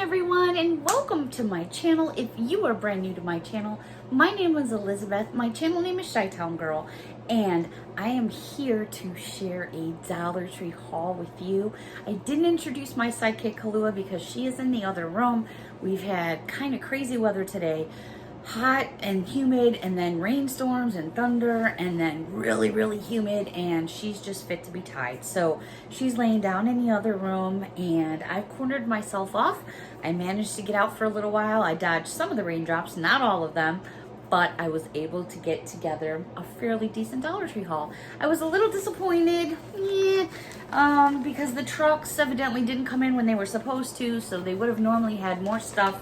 everyone, and welcome to my channel. If you are brand new to my channel, my name is Elizabeth. My channel name is ChiTownGirl, and I am here to share a Dollar Tree haul with you. I didn't introduce my sidekick Kalua because she is in the other room. We've had kind of crazy weather today. Hot and humid, and then rainstorms and thunder, and then really humid, and she's just fit to be tied. So she's laying down in the other room, and I've cornered myself off. I managed to get out for a little while. I dodged some of the raindrops, not all of them, but I was able to get together a fairly decent Dollar Tree haul. I was a little disappointed, because the trucks evidently didn't come in when they were supposed to, so they would have normally had more stuff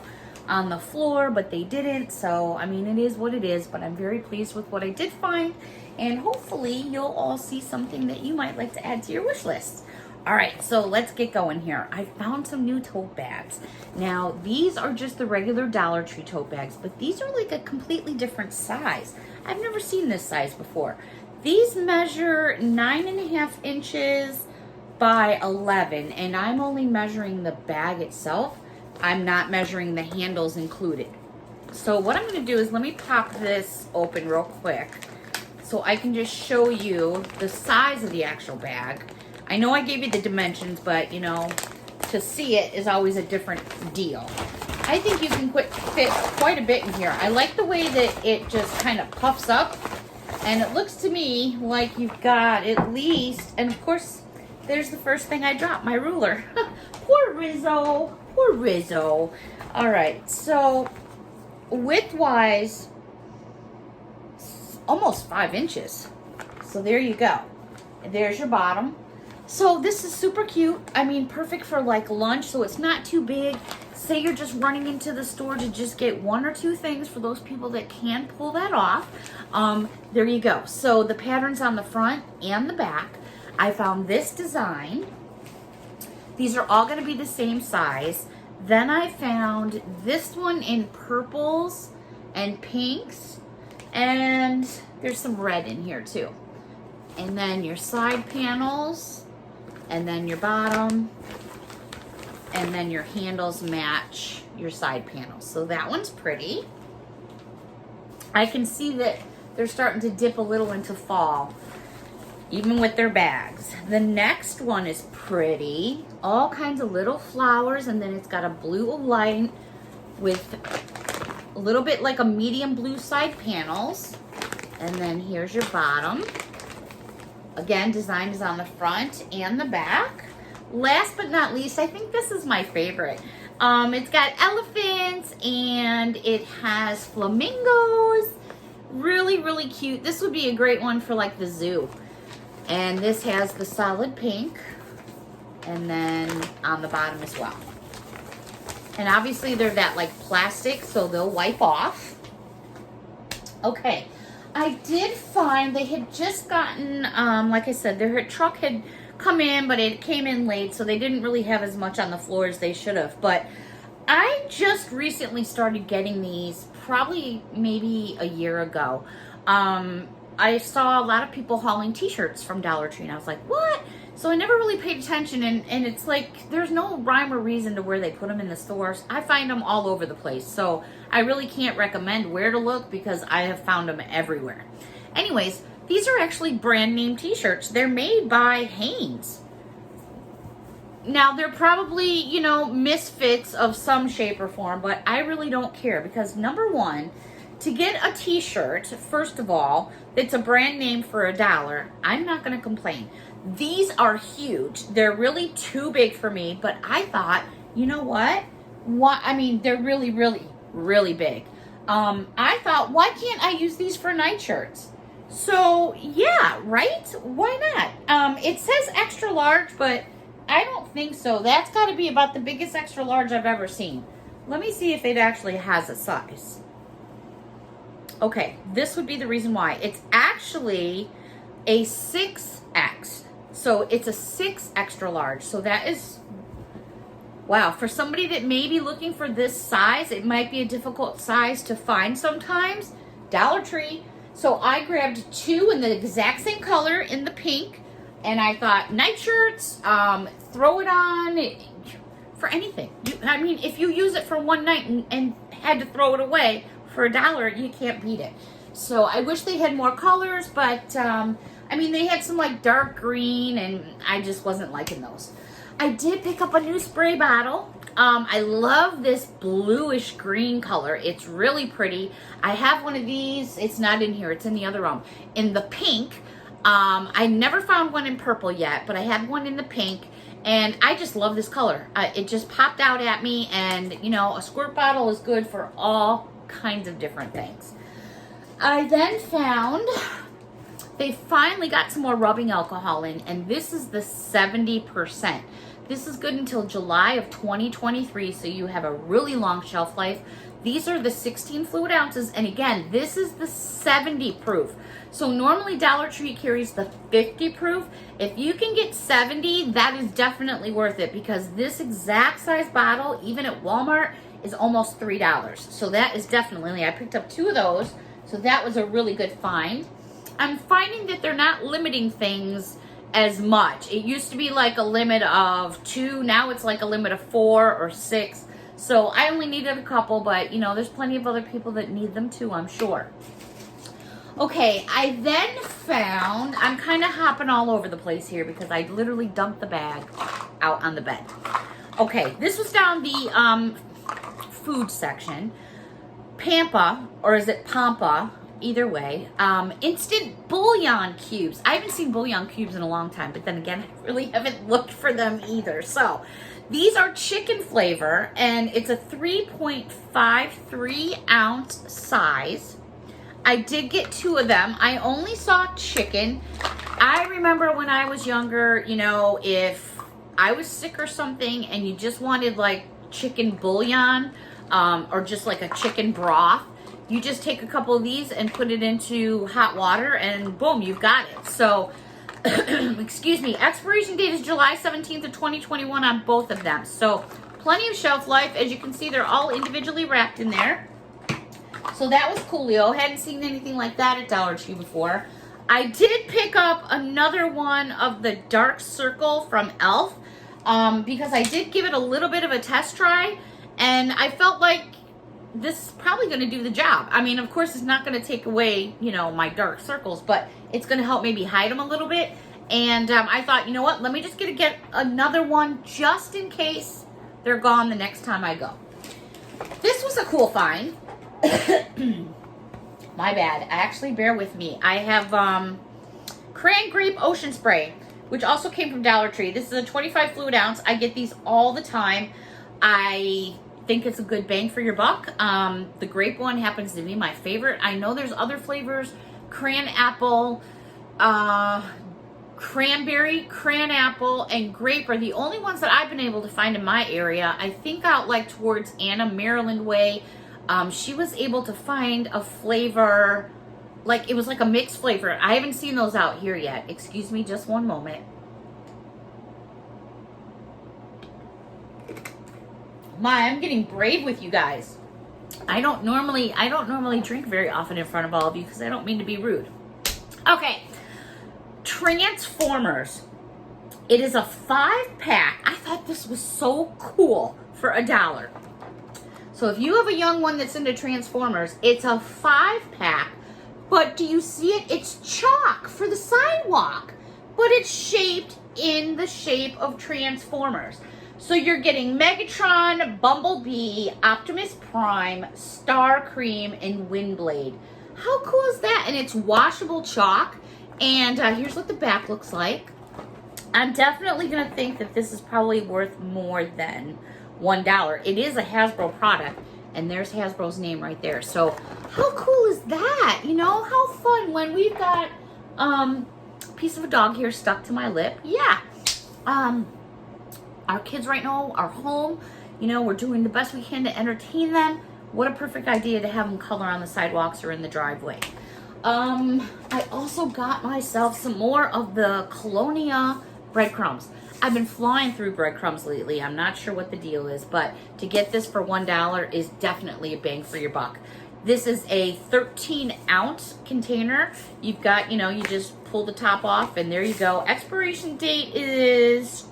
on the floor, but they didn't. So I mean, it is what it is, but I'm very pleased with what I did find, and hopefully you'll all see something that you might like to add to your wish list. All right, so let's get going here. I found some new tote bags. Now these are just the regular Dollar Tree tote bags, but these are like a completely different size. I've never seen this size before. These measure 9.5 inches by 11, and I'm only measuring the bag itself. I'm not measuring the handles included. So what I'm going to do is let me pop this open real quick so I can just show you the size of the actual bag. I know I gave you the dimensions, but you know, to see it is always a different deal. I think you can fit quite a bit in here. I like the way that it just kind of puffs up, and it looks to me like you've got at least, and of course there's the first thing I dropped, my ruler. Poor Rizzo. Poor Rizzo. All right, so width-wise, almost 5 inches. So there you go. There's your bottom. So this is super cute. I mean, perfect for like lunch, so it's not too big. Say you're just running into the store to just get one or two things for those people that can pull that off. There you go. So the pattern's on the front and the back. I found this design. These are all going to be the same size. Then I found this one in purples and pinks, and there's some red in here too. And then your side panels, and then your bottom, and then your handles match your side panels. So that one's pretty. I can see that they're starting to dip a little into fall, even with their bags. The next one is pretty. All kinds of little flowers, and then it's got a blue light with a little bit like a medium blue side panels. And then here's your bottom. Again, design is on the front and the back. Last but not least, I think this is my favorite. It's got elephants, and it has flamingos. Really cute. This would be a great one for like the zoo. And this has the solid pink, and then on the bottom as well. And obviously they're that like plastic, so they'll wipe off. Okay, I did find they had just gotten, like I said, their truck had come in, but it came in late, so they didn't really have as much on the floor as they should have. But I just recently started getting these, probably maybe a year ago. I saw a lot of people hauling t-shirts from Dollar Tree, and I was like, what? So I never really paid attention, and it's like there's no rhyme or reason to where they put them in the stores. I find them all over the place, so I really can't recommend where to look because I have found them everywhere. Anyways, these are actually brand name t-shirts. They're made by Hanes. Now, they're probably, you know, misfits of some shape or form, but I really don't care because, number one, to get a t-shirt, first of all, that's a brand name for $1, I'm not going to complain. These are huge. They're really too big for me, but I thought, you know what? I mean, they're really big. I thought, why can't I use these for nightshirts? So, yeah, right? Why not? It says extra large, but I don't think so. That's got to be about the biggest extra large I've ever seen. Let me see if it actually has a size. Okay, this would be the reason why. It's actually a 6X. So it's a 6 extra large. So that is, wow, for somebody that may be looking for this size, it might be a difficult size to find sometimes. Dollar Tree. So I grabbed 2 in the exact same color in the pink, and I thought night shirts, throw it on for anything. I mean, if you use it for one night and had to throw it away for $1, you can't beat it. So I wish they had more colors, but I mean, they had some like dark green, and I just wasn't liking those. I did pick up a new spray bottle. I love this bluish green color. It's really pretty. I have one of these. It's not in here. It's in the other room. In the pink. I never found one in purple yet, but I had one in the pink. And I just love this color. It just popped out at me. And, you know, a squirt bottle is good for all kinds of different things. I then found they finally got some more rubbing alcohol in. And this is the 70%. This is good until July of 2023, so you have a really long shelf life. These are the 16 fluid ounces, and again, this is the 70 proof. So normally Dollar Tree carries the 50 proof. If you can get 70, that is definitely worth it, because this exact size bottle, even at Walmart, is almost $3. So that is definitely, I picked up 2 of those, so that was a really good find. I'm finding that they're not limiting things as much. It used to be like a limit of 2. Now it's like a limit of 4 or 6. So I only needed a couple, but you know, there's plenty of other people that need them too, I'm sure. Okay, I then found, I'm kind of hopping all over the place here because I literally dumped the bag out on the bed. Okay, this was down the food section. Pampa, or is it Pampa? Either way, instant bouillon cubes. I haven't seen bouillon cubes in a long time, but then again, I really haven't looked for them either. So these are chicken flavor, and it's a 3.53 ounce size. I did get 2 of them. I only saw chicken. I remember when I was younger, you know, if I was sick or something and you just wanted like chicken bouillon, or just like a chicken broth, you just take a couple of these and put it into hot water and boom, you've got it. So, excuse me, expiration date is July 17th of 2021 on both of them. So, plenty of shelf life. As you can see, they're all individually wrapped in there. So that was coolio. Hadn't seen anything like that at Dollar Tree before. I did pick up another one of the Dark Circle from e.l.f. Because I did give it a little bit of a test try, and I felt like this is probably going to do the job. I mean, of course, it's not going to take away, you know, my dark circles, but it's going to help maybe hide them a little bit. And I thought, you know what, let me just get another one just in case they're gone the next time I go. This was a cool find. My bad. Actually, bear with me. I have Cran Grape Ocean Spray, which also came from Dollar Tree. This is a 25 fluid ounce. I get these all the time. I think it's a good bang for your buck. The grape one happens to be my favorite. I know there's other flavors. Cran apple, cranberry, cran apple, and grape are the only ones that I've been able to find in my area. I think out like towards Anna, Maryland way, she was able to find a flavor, like it was like a mixed flavor. I haven't seen those out here yet. Excuse me just one moment. I'm getting brave with you guys. I don't normally drink very often in front of all of you because I don't mean to be rude. Okay. Transformers. It is a 5-pack. I thought this was so cool for $1. So if you have a young one that's into Transformers, it's a 5-pack. But do you see it? It's chalk for the sidewalk. But it's shaped in the shape of Transformers. So you're getting Megatron, Bumblebee, Optimus Prime, Starscream, and Windblade. How cool is that? And it's washable chalk. And here's what the back looks like. I'm definitely going to think that this is probably worth more than $1. It is a Hasbro product. And there's Hasbro's name right there. So how cool is that? You know, how fun when we've got a piece of a dog here stuck to my lip. Yeah. Our kids right now are home. You know, we're doing the best we can to entertain them. What a perfect idea to have them color on the sidewalks or in the driveway. I also got myself some more of the Colonia Breadcrumbs. I've been flying through breadcrumbs lately. I'm not sure what the deal is, but to get this for $1 is definitely a bang for your buck. This is a 13-ounce container. You've got, you know, you just pull the top off and there you go. Expiration date is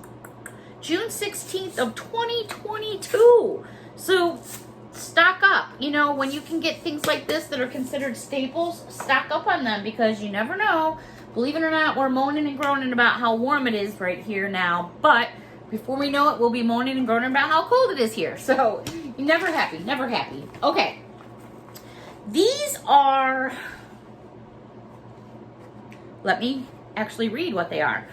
June 16th of 2022. So stock up. You know, when you can get things like this that are considered staples, stock up on them because you never know. Believe it or not, we're moaning and groaning about how warm it is right here now. But before we know it, we'll be moaning and groaning about how cold it is here. So you're never happy, never happy. Okay. These are, let me actually read what they are.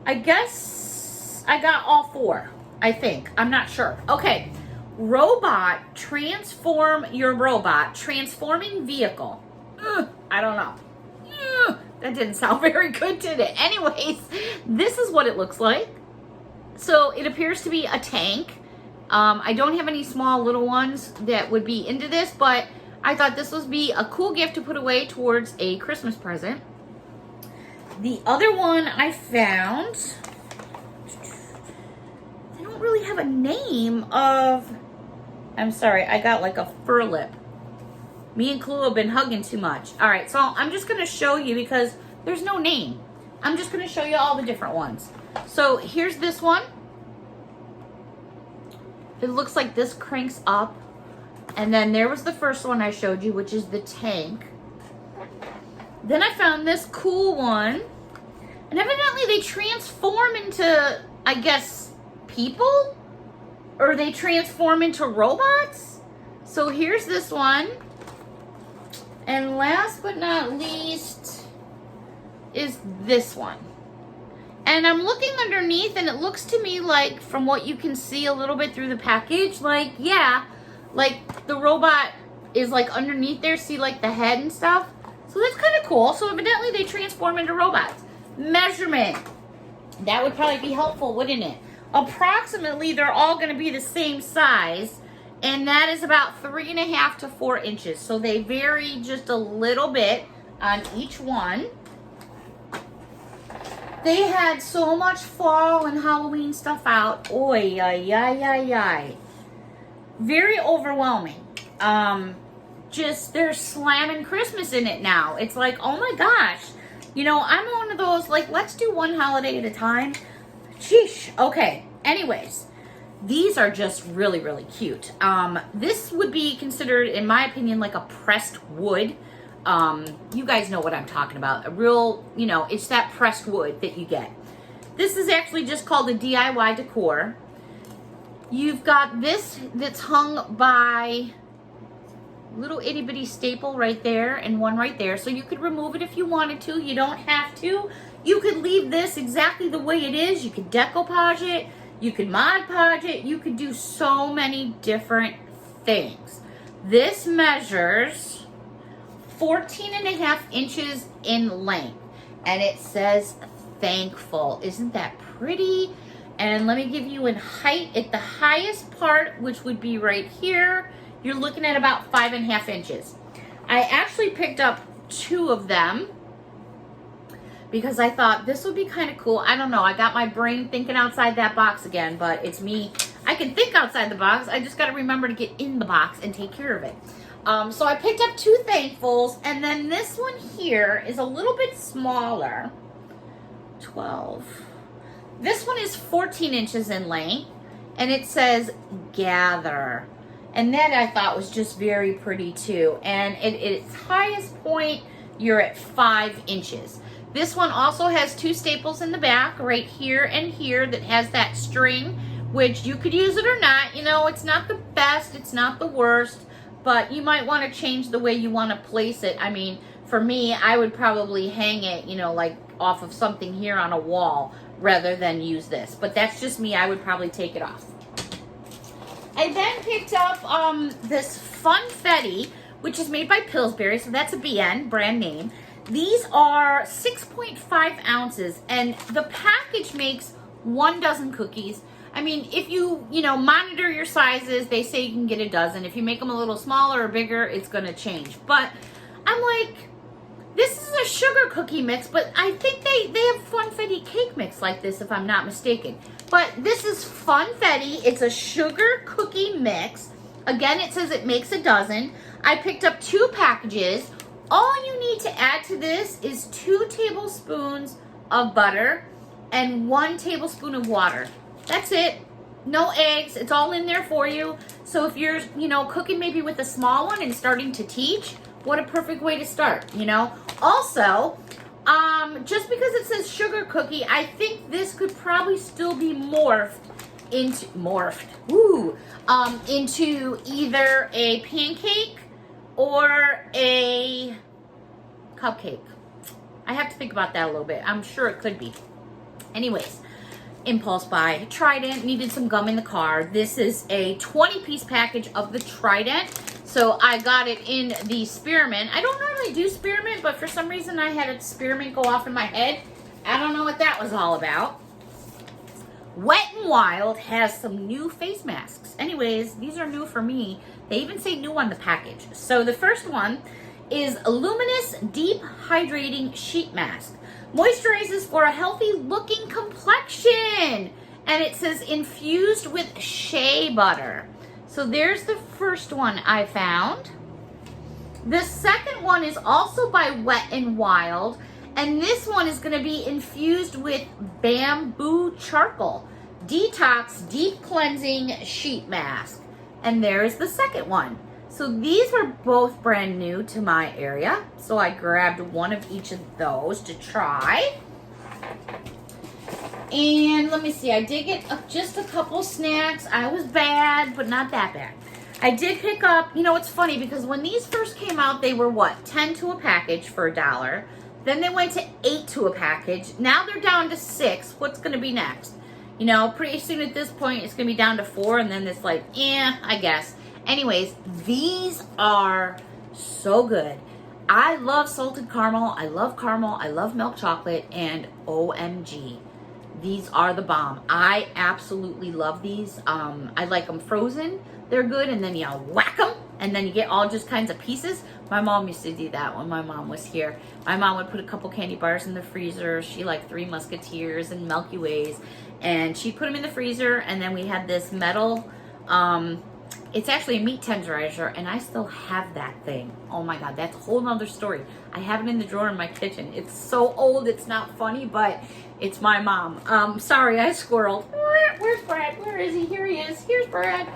I guess I got all four, I think. I'm not sure. Okay. Robot, transform your robot, transforming vehicle. I don't know. That didn't sound very good, did it? Anyways, this is what it looks like. So it appears to be a tank. I don't have any small little ones that would be into this, but I thought this would be a cool gift to put away towards a Christmas present. The other one I found, they don't really have a name of, I'm sorry, I got like a fur lip. Me and Clue have been hugging too much. All right, so I'm just going to show you because there's no name. I'm just going to show you all the different ones. So here's this one. It looks like this cranks up. And then there was the first one I showed you, which is the tank. Then I found this cool one. And evidently they transform into, I guess, people? Or they transform into robots? So here's this one. And last but not least is this one. And I'm looking underneath and it looks to me like, from what you can see a little bit through the package, like, yeah, like the robot is like underneath there, see like the head and stuff. So that's kind of cool. So evidently they transform into robots. Measurement. That would probably be helpful, wouldn't it? Approximately, they're all going to be the same size. And that is about 3.5 to 4 inches. So they vary just a little bit on each one. They had so much fall and Halloween stuff out. Oy, ay, ay, ay, ay. Very overwhelming. Just, they're slamming Christmas in it now. It's like, oh my gosh. You know, I'm one of those, like, let's do one holiday at a time. Sheesh. Okay. Anyways. These are just really, really cute. This would be considered, in my opinion, like a pressed wood. You guys know what I'm talking about. A real, you know, it's that pressed wood that you get. This is actually just called a DIY Decor. You've got this that's hung by little itty bitty staple right there and one right there. So you could remove it if you wanted to. You don't have to. You could leave this exactly the way it is. You could decoupage it. You could Mod Podge it. You could do so many different things. This measures 14.5 inches in length. And it says thankful. Isn't that pretty? And let me give you in height. At the highest part, which would be right here, you're looking at about 5.5 inches. I actually picked up 2 of them because I thought this would be kind of cool. I don't know. I got my brain thinking outside that box again, but it's me. I can think outside the box. I just got to remember to get in the box and take care of it. So I picked up 2 thankfuls, and then this one here is a little bit smaller. 12. This one is 14 inches in length, and it says gather. And that I thought was just very pretty too. And at its highest point, you're at 5 inches. This one also has 2 staples in the back, right here and here, that has that string, which you could use it or not. You know, it's not the best, it's not the worst, but you might want to change the way you want to place it. I mean, for me, I would probably hang it, you know, like off of something here on a wall rather than use this. But that's just me. I would probably take it off. I then picked up this Funfetti, which is made by Pillsbury, so that's a BN, brand name. These are 6.5 ounces, and the package makes 1 dozen cookies. I mean, if you monitor your sizes, they say you can get a dozen. If you make them a little smaller or bigger, it's going to change. But I'm like, this is a sugar cookie mix, but I think they have Funfetti cake mix like this, if I'm not mistaken. But this is Funfetti. It's a sugar cookie mix. Again, it says it makes a dozen. I picked up 2 packages. All you need to add to this is 2 tablespoons of butter and 1 tablespoon of water. That's it. No eggs. It's all in there for you. So if you're, you know, cooking maybe with a small one and starting to teach, what a perfect way to start, you know? Also, just because it says sugar cookie, I think this could probably still be into either a pancake or a cupcake. I have to think about that a little bit. I'm sure it could be. Anyways, impulse buy. Trident, needed some gum in the car. This is a 20-piece package of the Trident. So I got it in the spearmint. I don't normally do spearmint, but for some reason I had a spearmint go off in my head. I don't know what that was all about. Wet n Wild has some new face masks. Anyways, these are new for me. They even say new on the package. So the first one is a Luminous Deep Hydrating Sheet Mask. Moisturizes for a healthy looking complexion. And it says infused with shea butter. So there's the first one I found. The second one is also by Wet n Wild. And this one is going to be infused with bamboo charcoal. Detox Deep Cleansing Sheet Mask. And there's the second one. So these were both brand new to my area. So I grabbed one of each of those to try. And let me see, I did get just a couple snacks. I was bad, but not that bad. I did pick up, you know, it's funny because when these first came out, they were what, 10 to a package for $1. Then they went to 8 to a package. Now they're down to 6. What's going to be next? You know, pretty soon at this point, it's going to be down to 4. And then it's like, I guess. Anyways, these are so good. I love salted caramel. I love milk chocolate. And OMG, these are the bomb. I absolutely love these. I like them frozen. They're good. And then you whack them. And then you get all just kinds of pieces. My mom used to do that when my mom was here. My mom would put a couple candy bars in the freezer. She liked Three Musketeers and Milky Ways. And she'd put them in the freezer. And then we had this metal, it's actually a meat tenderizer. And I still have that thing. Oh my God, that's a whole nother story. I have it in the drawer in my kitchen. It's so old, it's not funny, but it's my mom. Sorry, I squirreled. Where's Brad? Where is he? Here he is. Here's Brad.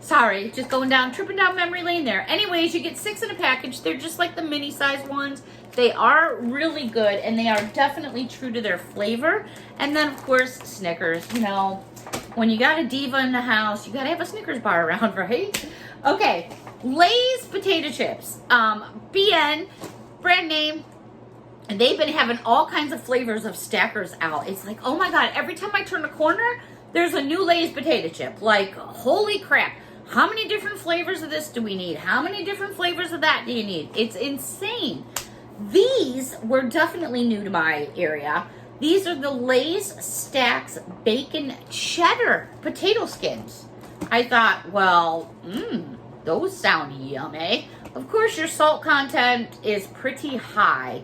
Sorry, just tripping down memory lane there. Anyways, you get 6 in a package. They're just like the mini size ones. They are really good, and they are definitely true to their flavor. And then, of course, Snickers. You know, when you got a diva in the house, you got to have a Snickers bar around, right? Okay, Lay's potato chips. BN, brand name. And they've been having all kinds of flavors of stackers out. It's like, oh my God, every time I turn a corner, there's a new Lay's potato chip. Like, holy crap. How many different flavors of this do we need? How many different flavors of that do you need? It's insane. These were definitely new to my area. These are the Lay's Stacks Bacon Cheddar potato skins. I thought, well, those sound yummy. Of course, your salt content is pretty high.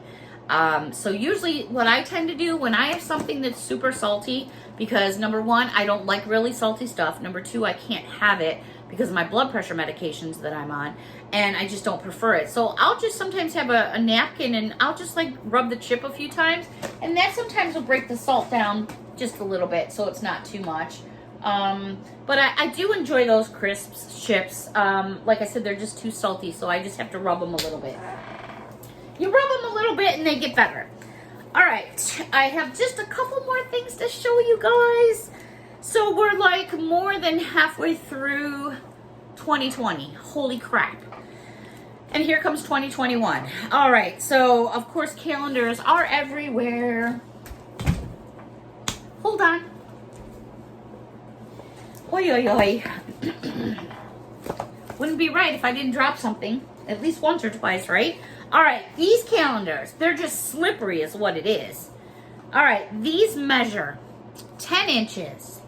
So usually what I tend to do when I have something that's super salty, because number one, I don't like really salty stuff. Number two, I can't have it because of my blood pressure medications that I'm on, and I just don't prefer it. So I'll just sometimes have a napkin and I'll just like rub the chip a few times, and that sometimes will break the salt down just a little bit so it's not too much. But I do enjoy those crisps chips. Like I said, they're just too salty, so I just have to rub them a little bit. You rub them a little bit and they get better. All right, I have just a couple more things to show you guys. So we're like more than halfway through 2020. Holy crap. And here comes 2021. All right, so of course calendars are everywhere. Hold on. Oi, oi, oi. Wouldn't be right if I didn't drop something at least once or twice, right? All right, these calendars, they're just slippery is what it is. All right, these measure 10 inches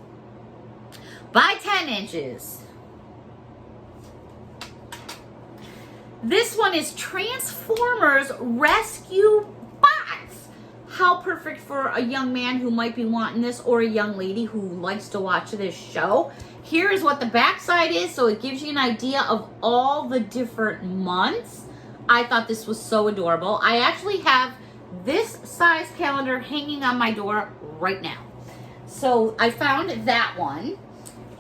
by 10 inches. This one is Transformers Rescue Bots. How perfect for a young man who might be wanting this, or a young lady who likes to watch this show. Here is what the backside is, so it gives you an idea of all the different months. I thought this was so adorable. I actually have this size calendar hanging on my door right now. So I found that one.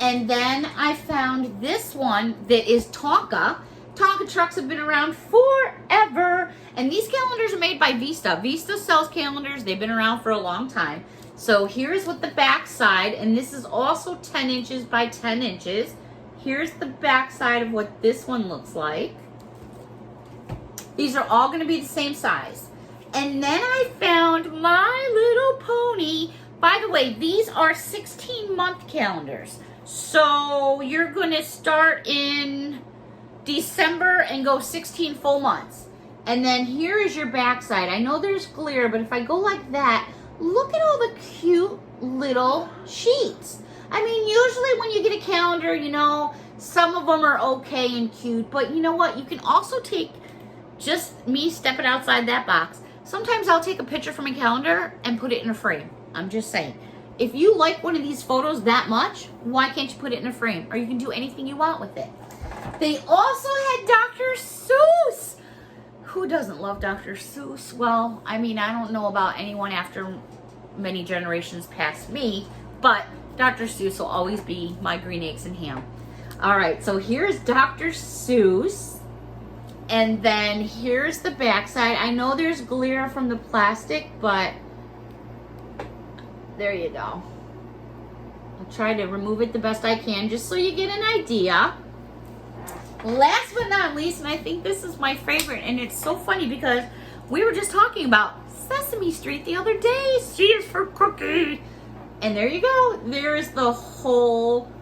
And then I found this one that is Tonka. Tonka trucks have been around forever. And these calendars are made by Vista. Vista sells calendars. They've been around for a long time. So here's what the back side, and this is also 10 inches by 10 inches. Here's the back side of what this one looks like. These are all going to be the same size. And then I found My Little Pony. By the way, these are 16-month calendars. So you're going to start in December and go 16 full months. And then here is your back side. I know there's glare, but if I go like that, look at all the cute little sheets. I mean, usually when you get a calendar, you know, some of them are okay and cute, but you know what? You can also take, just me stepping outside that box, sometimes I'll take a picture from a calendar and put it in a frame. I'm just saying. If you like one of these photos that much, why can't you put it in a frame? Or you can do anything you want with it. They also had Dr. Seuss. Who doesn't love Dr. Seuss? Well, I mean, I don't know about anyone after many generations past me, but Dr. Seuss will always be my green eggs and ham. All right, so here's Dr. Seuss. And then here's the backside. I know there's glare from the plastic, but there you go. I'll try to remove it the best I can just so you get an idea. Last but not least, and I think this is my favorite, and it's so funny because we were just talking about Sesame Street the other day. C is for cookie. And there you go. There's the whole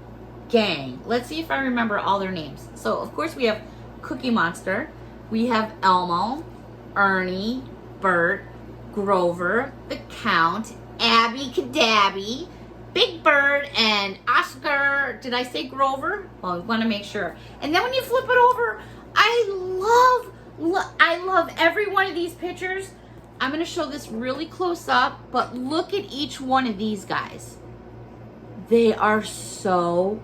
gang. Let's see if I remember all their names. So, of course, we have Cookie Monster. We have Elmo, Ernie, Bert, Grover, the Count, Abby Cadabby, Big Bird, and Oscar. Did I say Grover? Well, I want to make sure. And then when you flip it over, I love every one of these pictures. I'm going to show this really close up, but look at each one of these guys. They are so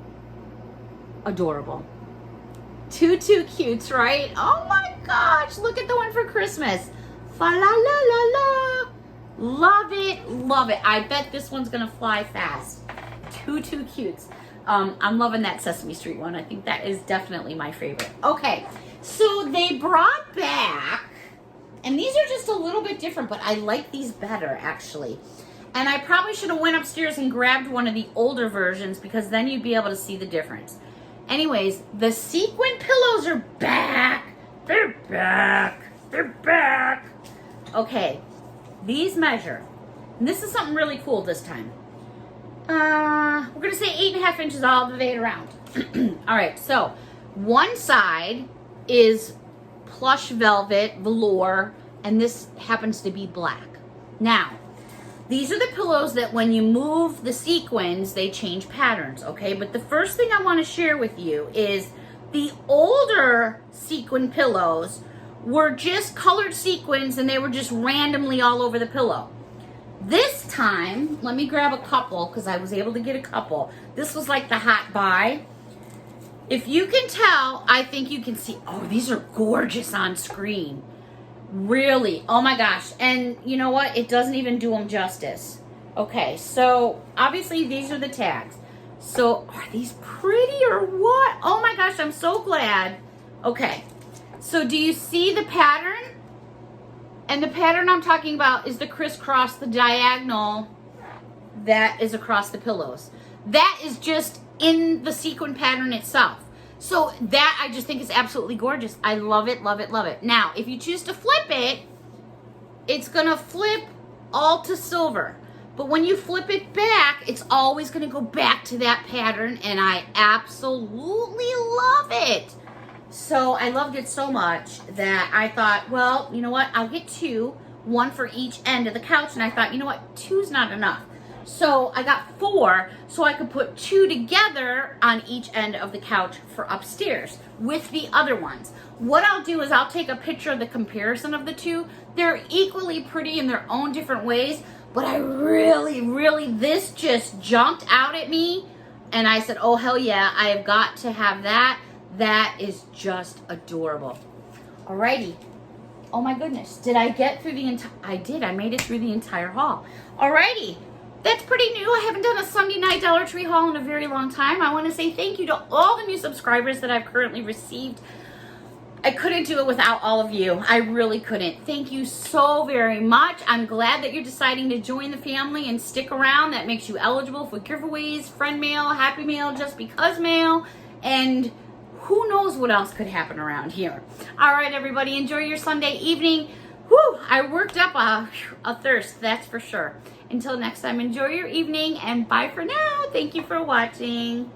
adorable. Too cutes, right? Oh my gosh, look at the one for Christmas. Fa la la la la. Love it, love it. I bet this one's gonna fly fast. Too cutes. I'm loving that Sesame Street one. I think that is definitely my favorite. Okay, so they brought back, and these are just a little bit different, but I like these better actually. And I probably should have went upstairs and grabbed one of the older versions because then you'd be able to see the difference. Anyways, the Sequin Pillows are back. They're back. They're back. Okay. These measure, and this is something really cool this time. We're going to say 8.5 inches all the way around. All right, so one side is plush velvet, velour, and this happens to be black. Now, these are the pillows that when you move the sequins, they change patterns, okay? But the first thing I want to share with you is the older sequin pillows were just colored sequins and they were just randomly all over the pillow. This time, let me grab a couple because I was able to get a couple. This was like the hot buy. If you can tell, I think you can see, oh, these are gorgeous on screen. Really, oh my gosh. And you know what? It doesn't even do them justice. Okay, so obviously these are the tags. So are these pretty or what? Oh my gosh, I'm so glad. Okay. So do you see the pattern? And the pattern I'm talking about is the crisscross, the diagonal that is across the pillows. That is just in the sequin pattern itself. So that I just think is absolutely gorgeous. I love it, love it, love it. Now, if you choose to flip it, it's going to flip all to silver. But when you flip it back, it's always going to go back to that pattern, and I absolutely love it. So I loved it so much that I thought, well, you know what? I'll get two, one for each end of the couch. And I thought, you know what? Two's not enough. So I got 4 so I could put 2 together on each end of the couch for upstairs with the other ones. What I'll do is I'll take a picture of the comparison of the 2. They're equally pretty in their own different ways, but I really, this just jumped out at me. And I said, oh, hell yeah, I have got to have that. That is just adorable. Alrighty. Oh my goodness. Did I get through the entire... I did. I made it through the entire haul. Alrighty. That's pretty new. I haven't done a Sunday night Dollar Tree haul in a very long time. I want to say thank you to all the new subscribers that I've currently received. I couldn't do it without all of you. I really couldn't. Thank you so very much. I'm glad that you're deciding to join the family and stick around. That makes you eligible for giveaways, friend mail, happy mail, just because mail, and who knows what else could happen around here. All right, everybody, enjoy your Sunday evening. Whew, I worked up a thirst, that's for sure. Until next time, enjoy your evening, and bye for now. Thank you for watching.